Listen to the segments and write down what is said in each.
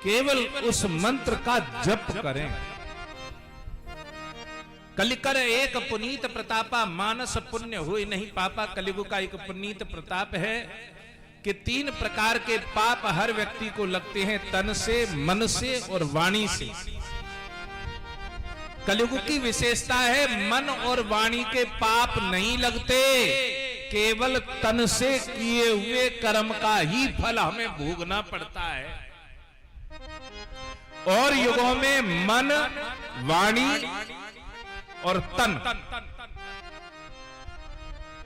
केवल उस मंत्र का जप करें। कलिकर एक पुनीत प्रतापा, मानस पुण्य हुई नहीं पापा। कलियुग का एक पुनीत प्रताप है कि 3 प्रकार के पाप हर व्यक्ति को लगते हैं, तन से, मन से और वाणी से। कलियुग की विशेषता है मन और वाणी के पाप नहीं लगते, केवल तन से किए हुए कर्म का ही फल हमें भोगना पड़ता है। और युगों में मन, वाणी और तन,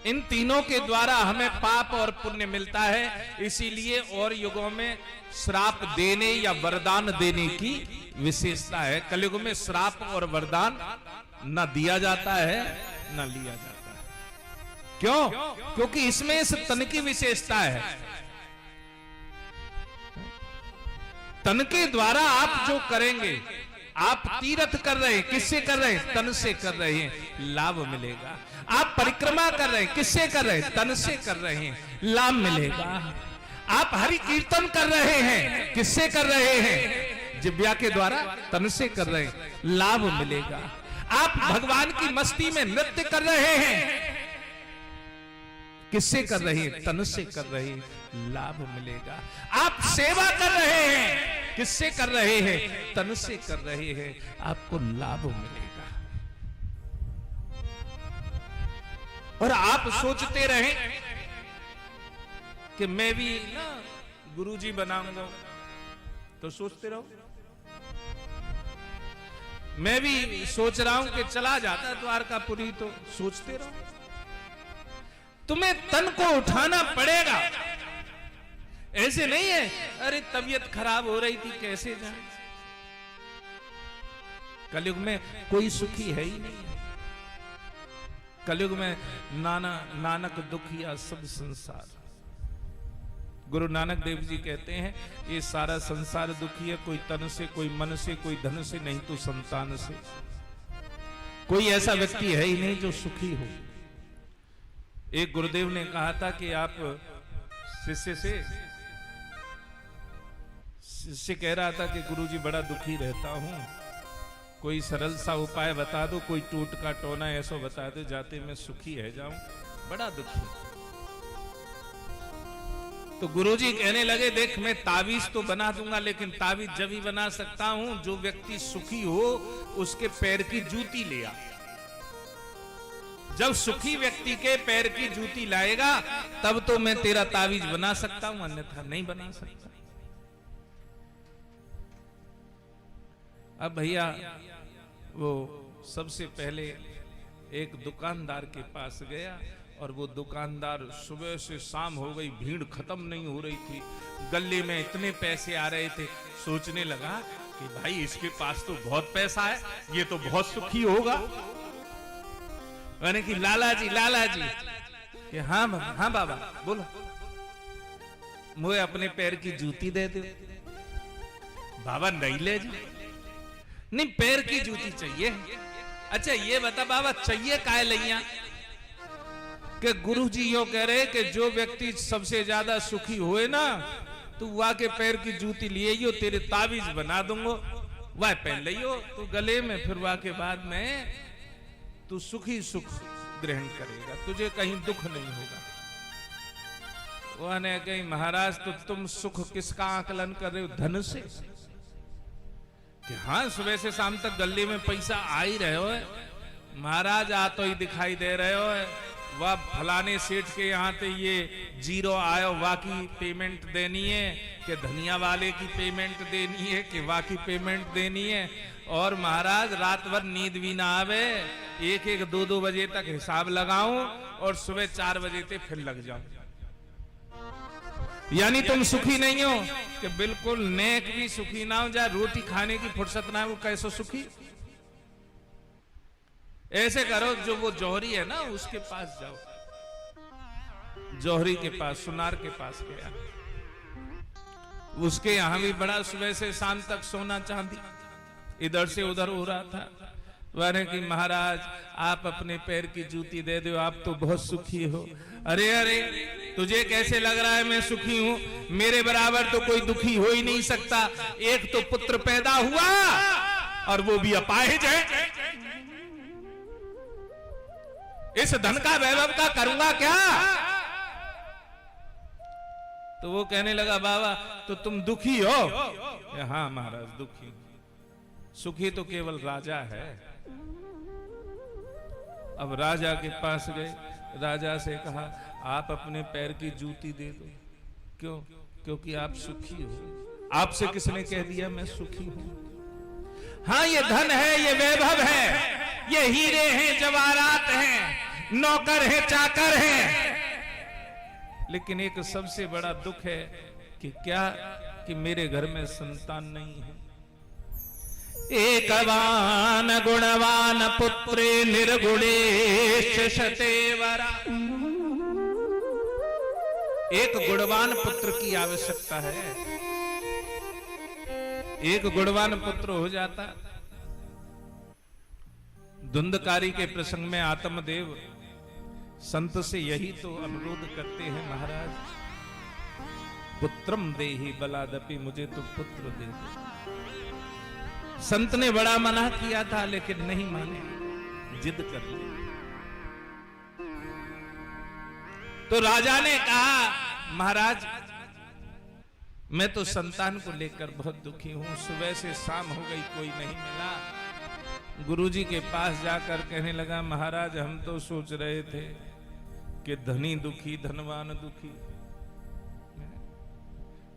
इन तीनों के द्वारा हमें पाप और पुण्य मिलता है। इसीलिए और युगों में श्राप देने या वरदान देने की विशेषता है। कलयुग में श्राप और वरदान न दिया जाता है न लिया जाता है। क्यों? क्योंकि इसमें इस तन की विशेषता है। तन के द्वारा आप जो करेंगे, आप तीर्थ कर रहे हैं, किससे कर रहे हैं? तन से कर रहे हैं, लाभ मिलेगा। आप परिक्रमा कर रहे हैं, किससे कर रहे हैं? तन से कर रहे हैं, लाभ मिलेगा। आप हरि कीर्तन कर रहे हैं, किससे कर रहे हैं? जिह्वा के द्वारा, तन से कर रहे हैं, लाभ मिलेगा। आप भगवान की मस्ती में नृत्य कर रहे हैं, किससे कर रहे हैं? तन से कर रहे हैं, लाभ मिलेगा। आप सेवा कर रहे हैं, किससे कर रहे हैं? तन से कर रहे हैं, आपको लाभ मिलेगा। और आप सोचते रहे कि मैं भी ना गुरुजी बनाऊंगा, तो सोचते रहो। मैं भी सोच रहा हूं कि चला जाता द्वारकापुरी, तो सोचते रहो। तुम्हें तन को उठाना पड़ेगा। ऐसे नहीं है अरे तबीयत खराब हो रही थी कैसे जाए। कलयुग में कोई सुखी है ही नहीं। कलयुग में नानक दुखिया सब संसार। गुरु नानक देव जी कहते हैं ये सारा संसार दुखी है, कोई तन से, कोई मन से, कोई धन से, नहीं तो संतान से। कोई ऐसा व्यक्ति है ही नहीं जो सुखी हो। एक गुरुदेव ने कहा था कि आप शिष्य कह रहा था कि गुरुजी बड़ा दुखी रहता हूं, कोई सरल सा उपाय बता दो, कोई टूट का टोना ऐसा बता दो जाते मैं सुखी है जाऊं, बड़ा दुखी। तो गुरुजी कहने लगे देख मैं ताबीज तो बना दूंगा, लेकिन ताबीज जब ही बना सकता हूं जो व्यक्ति सुखी हो उसके पैर की जूती ले आ। जब सुखी व्यक्ति के पैर की जूती लाएगा तब तो मैं तेरा ताबीज बना सकता हूं, अन्यथा नहीं बना सकता। अब भैया वो सबसे पहले एक दुकानदार के पास गया और वो दुकानदार, सुबह से शाम हो गई, भीड़ खत्म नहीं हो रही थी, गले में इतने पैसे आ रहे थे। सोचने लगा कि भाई इसके पास तो बहुत पैसा है, ये तो बहुत सुखी होगा। मैंने कि लाला जी कि हाँ बाबा बोलो, मुझे अपने पैर की जूती दे दो। बाबा नहीं ले जा, नहीं पैर की जूती चाहिए। अच्छा ये बता बाबा चाहिए काय लैया? कि गुरुजी यो कह रहे कि जो व्यक्ति सबसे ज्यादा सुखी हुए ना तू वह के पैर की जूती लिए यो, तेरे ताबीज बना दूंगा, वह पहन लियो तू गले में, फिर वह के बाद में तू सुखी सुख ग्रहण करेगा, तुझे कहीं दुख नहीं होगा। वह ने कही महाराज तो तुम सुख किसका आकलन कर रहे हो? धन से? कि हाँ सुबह से शाम तक गले में पैसा आ ही रहे हो। महाराज आ तो ही दिखाई दे रहे हो, वह फलाने सेठ के यहाँ पे ये जीरो आयो, वाह की पेमेंट देनी है, कि धनिया वाले की पेमेंट देनी है, कि वाह की पेमेंट देनी है। और महाराज रात भर नींद भी ना आवे, 1-2 बजे तक हिसाब लगाऊं और सुबह 4 बजे तक फिर लग जाऊं। यानी तुम सुखी नहीं हो? कि बिल्कुल नेक भी सुखी ना हो, जाए रोटी खाने की फुर्सत ना हो, वो कैसे सुखी? ऐसे करो जो वो जौहरी है ना उसके पास जाओ, जौहरी के पास, सुनार के पास गया, उसके यहां भी बड़ा सुबह से शाम तक सोना चांदी इधर से उधर हो रहा था। वह कि महाराज आप अपने पैर की जूती दे दो, आप तो बहुत सुखी हो। अरे तुझे कैसे लग रहा है मैं सुखी हूं? मेरे बराबर तो कोई दुखी हो ही नहीं सकता। एक तो पुत्र पैदा हुआ और वो भी अपाहिज है। इस धन का वैभव का करूंगा क्या? तो वो कहने लगा बाबा तो तुम दुखी हो? हाँ महाराज दुखी। सुखी तो केवल राजा है। अब राजा के पास गए, राजा से कहा आप अपने पैर की जूती दे दो। क्यों? क्योंकि आप सुखी हो। आपसे किसने कह दिया मैं सुखी हूं? हाँ ये धन है, ये वैभव है, ये हीरे हैं, जवाहरात हैं, नौकर हैं, चाकर हैं, लेकिन एक सबसे बड़ा दुख है कि क्या कि मेरे घर में संतान नहीं है। एकवान गुणवान पुत्रे निर्गुणेश शतेवरा। एक गुणवान पुत्र की आवश्यकता है। एक गुणवान पुत्र हो जाता। धुंधकारी के प्रसंग में आत्मदेव संत से यही तो अनुरोध करते हैं महाराज, पुत्रम देहि बलादपि, मुझे तो पुत्र दे दो। संत ने बड़ा मना किया था लेकिन नहीं माने, जिद कर ली। तो राजा ने कहा महाराज मैं तो संतान को लेकर बहुत दुखी हूं। सुबह से शाम हो गई कोई नहीं मिला। गुरुजी के पास जाकर कहने लगा महाराज हम तो सोच रहे थे कि धनी दुखी धनवान दुखी,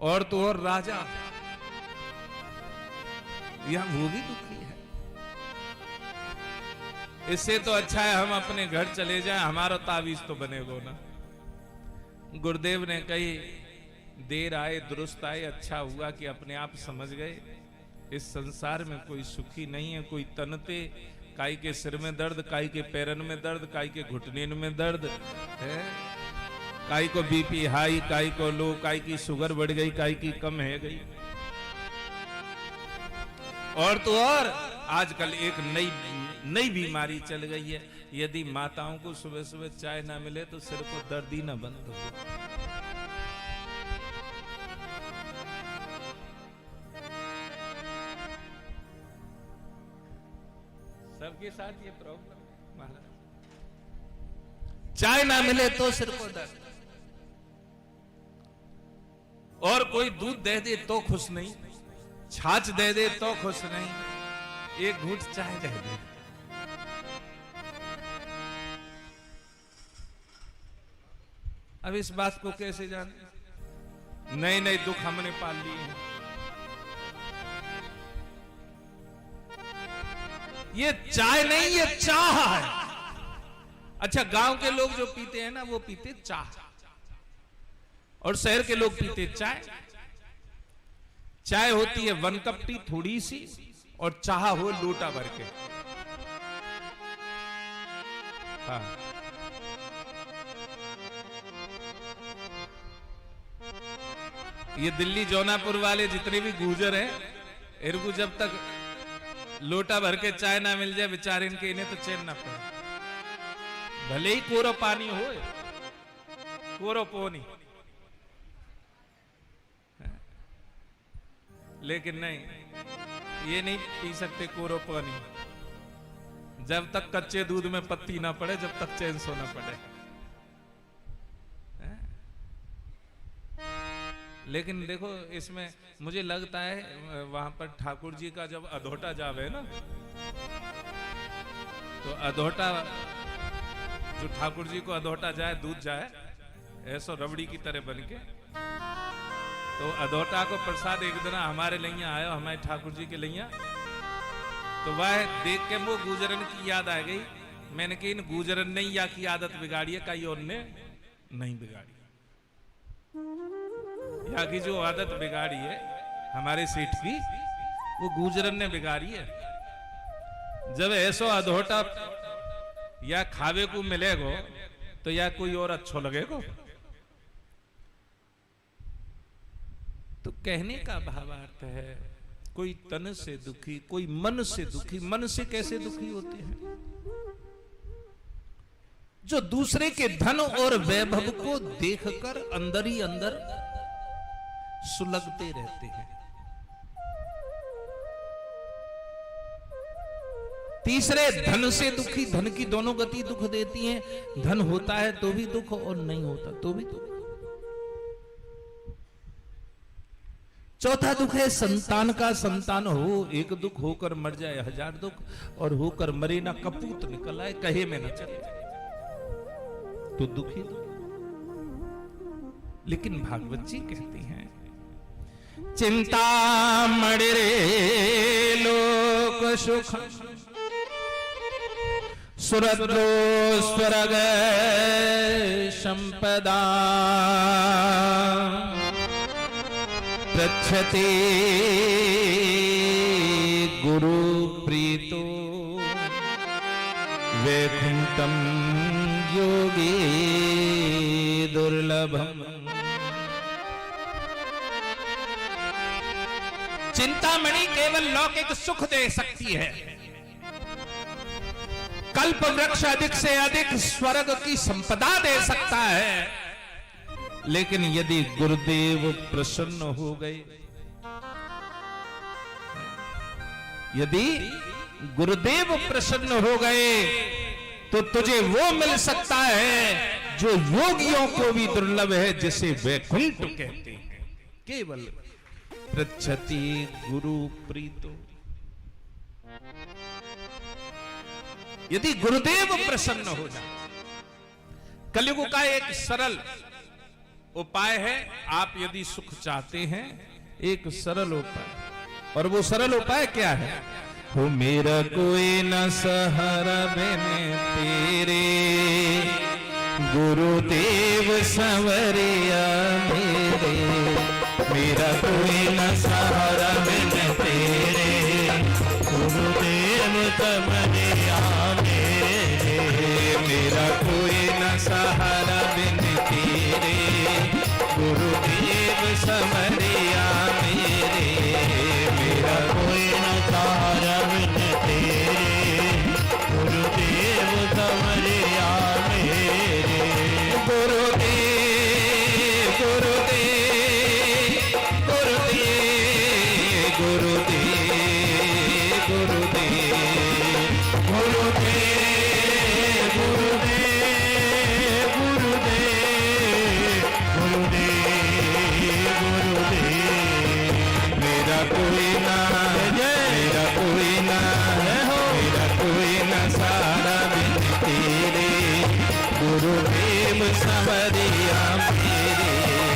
और तो और राजा या वो भी दुखी है। इससे तो अच्छा है हम अपने घर चले जाएं, हमारा तावीज तो बनेगा ना। गुरुदेव ने कही देर आए दुरुस्त आए, अच्छा हुआ कि अपने आप समझ गए इस संसार में कोई सुखी नहीं है। कोई तनते, काई के सिर में दर्द, काई के पैरन में दर्द, काई के घुटने में दर्द है, काई को बीपी हाई, काई को लो, काई की शुगर बढ़ गई, काई की कम है गई। और तो और आजकल एक नई बीमारी चल गई है। यदि माताओं को सुबह सुबह चाय ना मिले तो सिर को दर्द ही ना बंद हो। सबके साथ ये प्रॉब्लम महाराज, चाय ना मिले तो सिर को दर्द, और कोई दूध दे दे तो खुश नहीं, छाछ दे दे तो खुश नहीं, एक घूंट चाय दे दे। अब इस बात को कैसे जाने? नए नए दुख हमने पाल लिए हैं। ये चाय नहीं, ये चाह है। अच्छा गांव के लोग जो पीते हैं ना वो पीते चाह, और शहर के लोग पीते चाय। चाय होती है वन कप टी थोड़ी सी, और चाह हो लोटा भर के। हाँ ये दिल्ली जौनापुर वाले जितने भी गुर्जर हैं, इनको जब तक लोटा भर के चाय ना मिल जाए बेचारे इनके, इन्हें तो चैन ना पड़े। भले ही कोरो पानी हो, कोरो पोनी, लेकिन नहीं, ये नहीं पी सकते कोरो पानी जब तक कच्चे दूध में पत्ती ना पड़े, जब तक चैन सोना पड़े। लेकिन देखो इसमें मुझे लगता है वहां पर ठाकुर जी का जब अधोटा जावे ना, तो अधोटा जो ठाकुर जी को अधोटा जाए, दूध जाए ऐसो रबड़ी की तरह बन के, तो अधोटा को प्रसाद एक दिन हमारे लैया आयो, हमारे ठाकुर जी के लैया, तो वह देख के वो गुजरन की याद आ गई। मैंने कही इन गुजरन ने या की आदत बिगाड़ी है, कहीं और ने नहीं बिगाड़ी। या की जो आदत बिगाड़ी है हमारे सेठ की, वो गुजरन ने बिगाड़ी है। जब ऐसो अधोटा या खावे को मिलेगो तो या कोई और अच्छो लगेगो। तो कहने का भावार्थ है कोई तन से दुखी, कोई मन से दुखी। मन से कैसे दुखी होते हैं? जो दूसरे के धन और वैभव को देखकर अंदर ही अंदर सुलगते रहते हैं। तीसरे धन से दुखी, धन की दोनों गति दुख देती हैं। धन होता है तो भी दुख और नहीं होता तो भी दुख। चौथा दुख है संतान का। संतान हो एक दुख, होकर मर जाए हजार दुख, और होकर मरे ना कपूत निकल आए कहे में न चले तो दुखी दुख। लेकिन भागवत जी कहती हैं चिंता मणिरे लोक सुख सुरद्रो स्वर्ग संपदा पृच्छते गुरु प्रीतो वैकुंठम योगी दुर्लभम। चिंतामणि केवल लौकिक सुख दे सकती है। कल्प वृक्ष अधिक से अधिक स्वर्ग की संपदा दे सकता है, लेकिन यदि गुरुदेव प्रसन्न हो गए, यदि गुरुदेव प्रसन्न हो गए तो तुझे वो मिल सकता है जो योगियों को भी दुर्लभ है, जिसे वैकुंठ कहते हैं। केवल पृच्छति गुरु प्रीतो। यदि गुरुदेव प्रसन्न हो जाए। कलयुग का एक सरल उपाय है। आप यदि सुख चाहते हैं, एक सरल उपाय, और वो सरल उपाय क्या है? हो मेरा कोई न सहारा बिन तेरे, गुरुदेव संवरिया मेरे। मेरा कोई न सहारा बिन तेरे, गुरुदेव संवरिया मेरे। मेरा कोई न सहारा बिन तेरे, गुरुदेव संवरिया मेरे। मेरा कोई न सहारा बिन तेरे, गुरुदेव संवरिया मेरे। गुरुदेव गुरुदेव गुरुदेव गुरुदेव गुरुदेव गुरुदेव गुरुदेव गुरुदेव गुरुदेव। मेरा कोई ना है, मेरा कोई ना है, मेरा कोई ना सारा बिन तेरे, गुरुदेव संवरिया मेरे।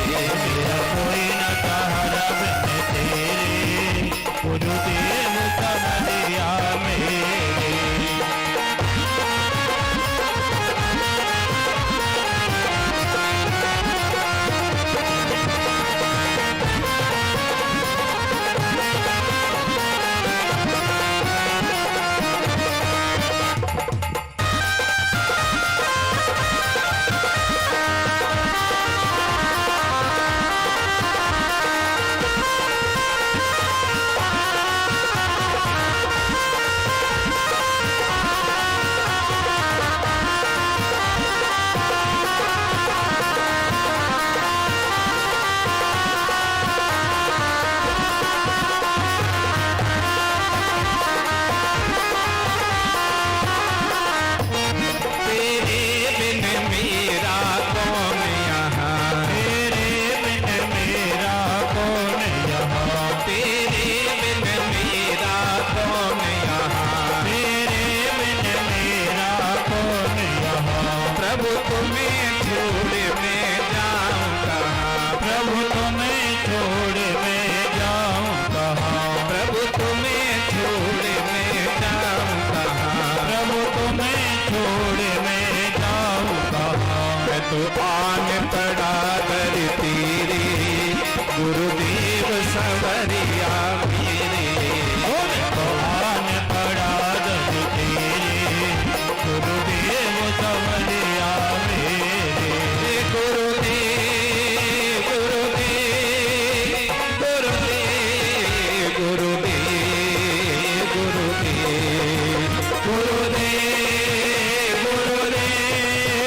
मेरा कोई ना सहारा बिन तेरे, गुरुदेव संवरिया मेरे। तो आन पड़ा कर तेरे, गुरुदेव संवरिया मेरे। तो आन पड़ा कर तेरे, गुरुदेव संवरिया मेरे। गुरुदेव गुरुदेव गुरुदेव गुरुदेव गुरुदेव गुरुदेव गुरुदेव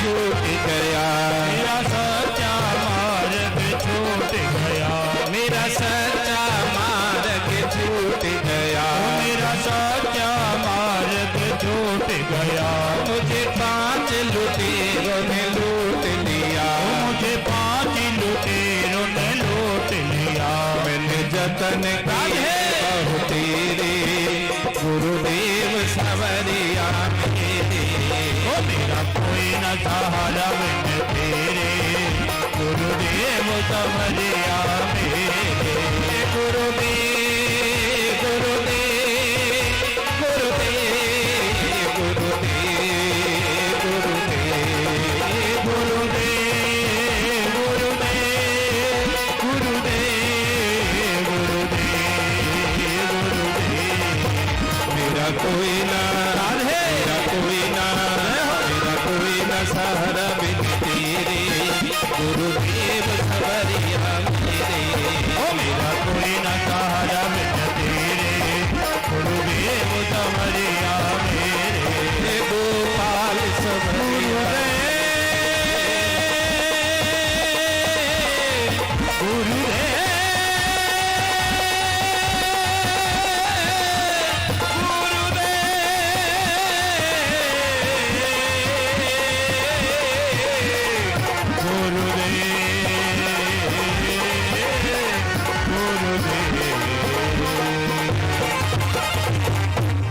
छूट गया, मेरा सच्चा मार्ग छूट गया, मेरा सच्चा मार्ग छूट गया, मेरा सच्चा मार्ग छूट गया। मुझे 5 लुटेरों ने लूट लिया, मुझे 5 लुटेरों ने लूट लिया। मैंने जतन किए बहु तेरे, गुरुदेव सवरिया मेरे। ओ मेरा कोई न सहारा बिन तेरे, गुरुदेव सवरिया मेरे, गुरुदेव